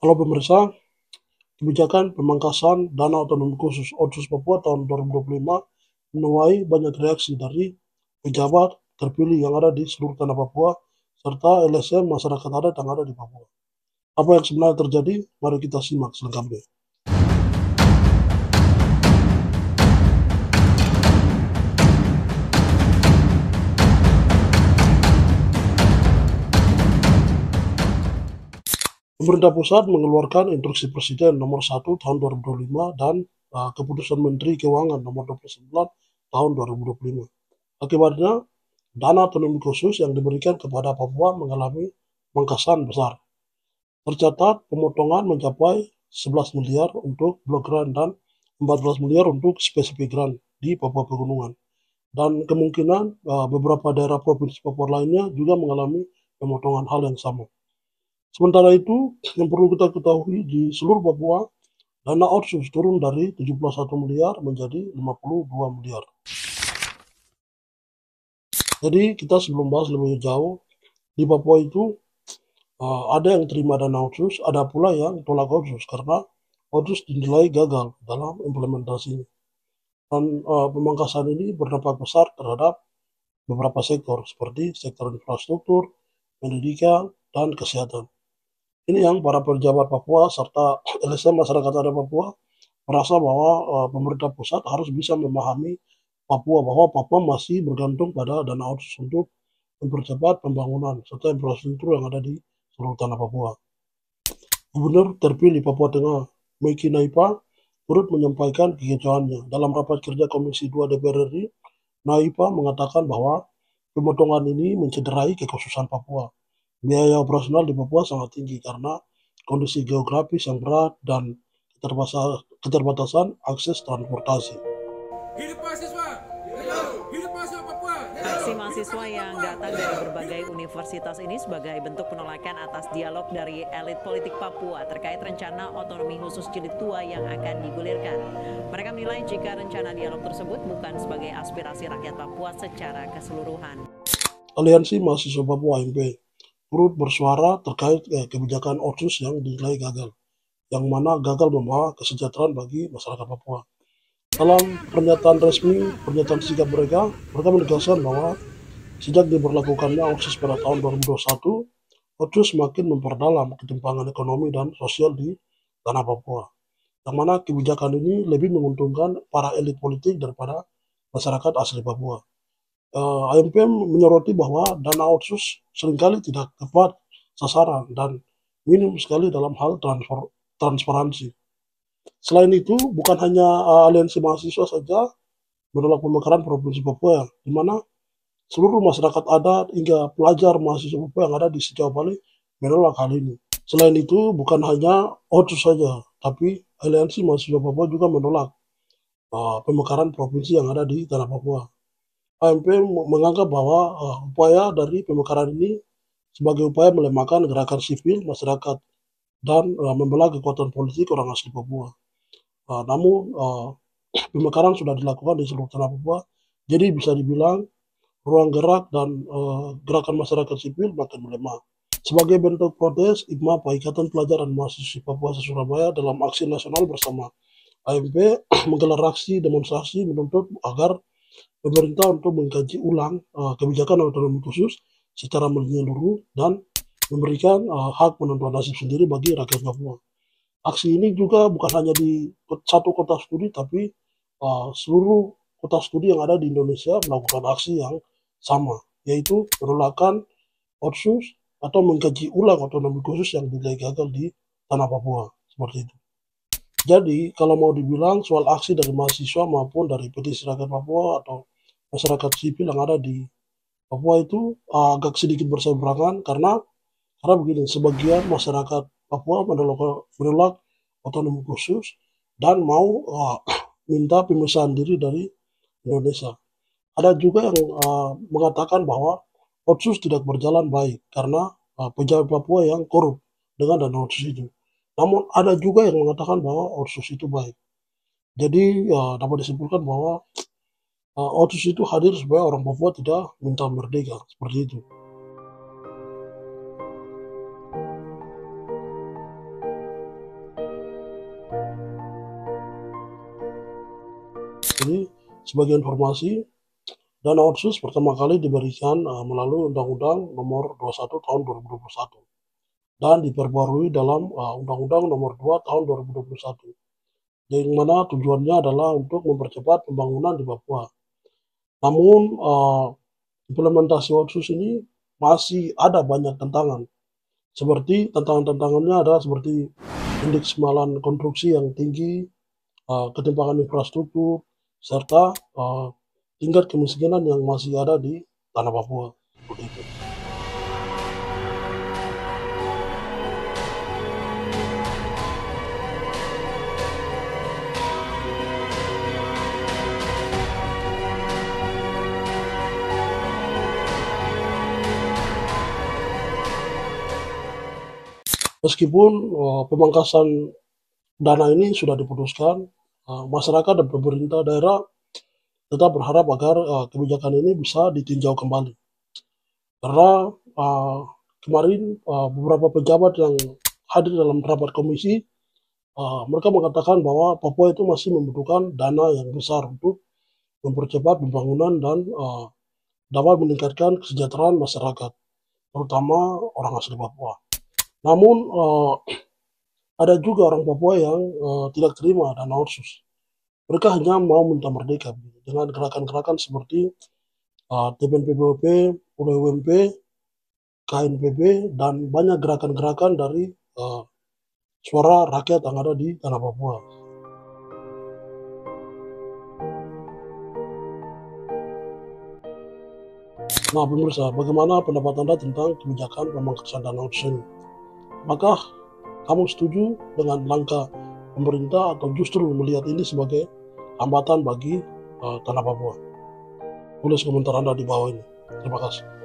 Halo pemirsa, kebijakan pemangkasan dana otonomi khusus Otsus Papua tahun 2025 menuai banyak reaksi dari pejabat terpilih yang ada di seluruh tanah Papua serta LSM masyarakat adat yang ada di Papua. Apa yang sebenarnya terjadi? Mari kita simak selengkapnya. Pemerintah pusat mengeluarkan Instruksi Presiden nomor 1 tahun 2025 dan Keputusan Menteri Keuangan nomor 29 tahun 2025. Akibatnya, dana otonomi khusus yang diberikan kepada Papua mengalami pemangkasan besar. Tercatat pemotongan mencapai 11 miliar untuk blok grant dan 14 miliar untuk spesifik grant di Papua Pegunungan. Dan kemungkinan beberapa daerah provinsi Papua lainnya juga mengalami pemotongan hal yang sama. Sementara itu, yang perlu kita ketahui di seluruh Papua, dana otsus turun dari 71 miliar menjadi 52 miliar. Jadi kita sebelum bahas lebih jauh, di Papua itu ada yang terima dana otsus, ada pula yang tolak otsus karena otsus dinilai gagal dalam implementasinya. Dan pemangkasan ini berdampak besar terhadap beberapa sektor seperti sektor infrastruktur, pendidikan, dan kesehatan. Ini yang para pejabat Papua serta LSM masyarakat adat Papua merasa bahwa pemerintah pusat harus bisa memahami Papua bahwa Papua masih bergantung pada dana otsus untuk mempercepat pembangunan serta infrastruktur yang ada di seluruh tanah Papua. Gubernur terpilih Papua Tengah, Meiki Naipa, turut menyampaikan kekecewaan dalam rapat kerja Komisi 2 DPR RI. Naipa mengatakan bahwa pemotongan ini mencederai kekhususan Papua. Biaya operasional di Papua sangat tinggi karena kondisi geografis yang berat dan keterbatasan akses transportasi. Hidup mahasiswa! Hidup mahasiswa Papua! Aksi mahasiswa yang datang dari berbagai universitas ini sebagai bentuk penolakan atas dialog dari elit politik Papua terkait rencana otonomi khusus jilid 2 yang akan digulirkan. Mereka menilai jika rencana dialog tersebut bukan sebagai aspirasi rakyat Papua secara keseluruhan. Aliansi Mahasiswa Papua AMP turut bersuara terkait kebijakan otsus yang dinilai gagal, yang mana gagal membawa kesejahteraan bagi masyarakat Papua. Dalam pernyataan sikap mereka menegaskan bahwa sejak diberlakukannya otsus pada tahun 2021, otsus semakin memperdalam ketimpangan ekonomi dan sosial di tanah Papua, yang mana kebijakan ini lebih menguntungkan para elit politik daripada masyarakat asli Papua. AMP menyoroti bahwa dana otsus seringkali tidak tepat sasaran dan minim sekali dalam hal transparansi. Selain itu, bukan hanya aliansi mahasiswa saja menolak pemekaran Provinsi Papua, di mana seluruh masyarakat adat hingga pelajar mahasiswa Papua yang ada di sejauh Bali menolak hal ini. Selain itu, bukan hanya otsus saja, tapi aliansi mahasiswa Papua juga menolak pemekaran provinsi yang ada di tanah Papua. AMP menganggap bahwa upaya dari pemekaran ini sebagai upaya melemahkan gerakan sipil masyarakat dan membelah kekuatan politik orang asli Papua. Namun pemekaran sudah dilakukan di seluruh tanah Papua, jadi bisa dibilang ruang gerak dan gerakan masyarakat sipil makin melemah. Sebagai bentuk protes, IPMA Ikatan Pelajar dan Mahasiswa Papua se-Surabaya dalam aksi nasional bersama AMP menggelar aksi demonstrasi menuntut agar pemerintah untuk mengkaji ulang kebijakan otonomi khusus secara menyeluruh dan memberikan hak penentuan nasib sendiri bagi rakyat Papua. Aksi ini juga bukan hanya di satu kota studi, tapi seluruh kota studi yang ada di Indonesia melakukan aksi yang sama, yaitu penolakan otsus atau mengkaji ulang otonomi khusus yang dinilai gagal di tanah Papua, seperti itu. Jadi, kalau mau dibilang soal aksi dari mahasiswa maupun dari petisi rakyat Papua atau masyarakat sipil yang ada di Papua itu agak sedikit berseberangan karena begini, sebagian masyarakat Papua menolak otonomi khusus dan mau minta pemisahan diri dari Indonesia. Ada juga yang mengatakan bahwa otsus tidak berjalan baik karena pejabat Papua yang korup dengan dana otsus itu. Namun ada juga yang mengatakan bahwa otsus itu baik. Jadi dapat disimpulkan bahwa otsus itu hadir supaya orang Papua tidak minta merdeka, seperti itu. Sebagai informasi, dana otsus pertama kali diberikan melalui Undang-Undang Nomor 21 Tahun 2021 dan diperbarui dalam Undang-Undang Nomor 2 Tahun 2021, yang mana tujuannya adalah untuk mempercepat pembangunan di Papua. Namun implementasi otsus ini masih ada banyak tantangan. Seperti tantangannya ada seperti indeks kemalan konstruksi yang tinggi, ketimpangan infrastruktur, serta tingkat kemiskinan yang masih ada di tanah Papua. Seperti itu. Meskipun pemangkasan dana ini sudah diputuskan, masyarakat dan pemerintah daerah tetap berharap agar kebijakan ini bisa ditinjau kembali. Karena kemarin beberapa pejabat yang hadir dalam rapat komisi, mereka mengatakan bahwa Papua itu masih membutuhkan dana yang besar untuk mempercepat pembangunan dan dapat meningkatkan kesejahteraan masyarakat, terutama orang asli Papua. Namun ada juga orang Papua yang tidak terima dana otsus. Mereka hanya mau minta merdeka dengan gerakan-gerakan seperti TPNPBOP, UMP, KNPB, dan banyak gerakan-gerakan dari suara rakyat yang ada di tanah Papua. Nah, pemirsa, bagaimana pendapat Anda tentang kebijakan pemangkasan dana otsus ini? Apakah kamu setuju dengan langkah pemerintah atau justru melihat ini sebagai hambatan bagi tanah Papua? Tulis komentar Anda di bawah ini. Terima kasih.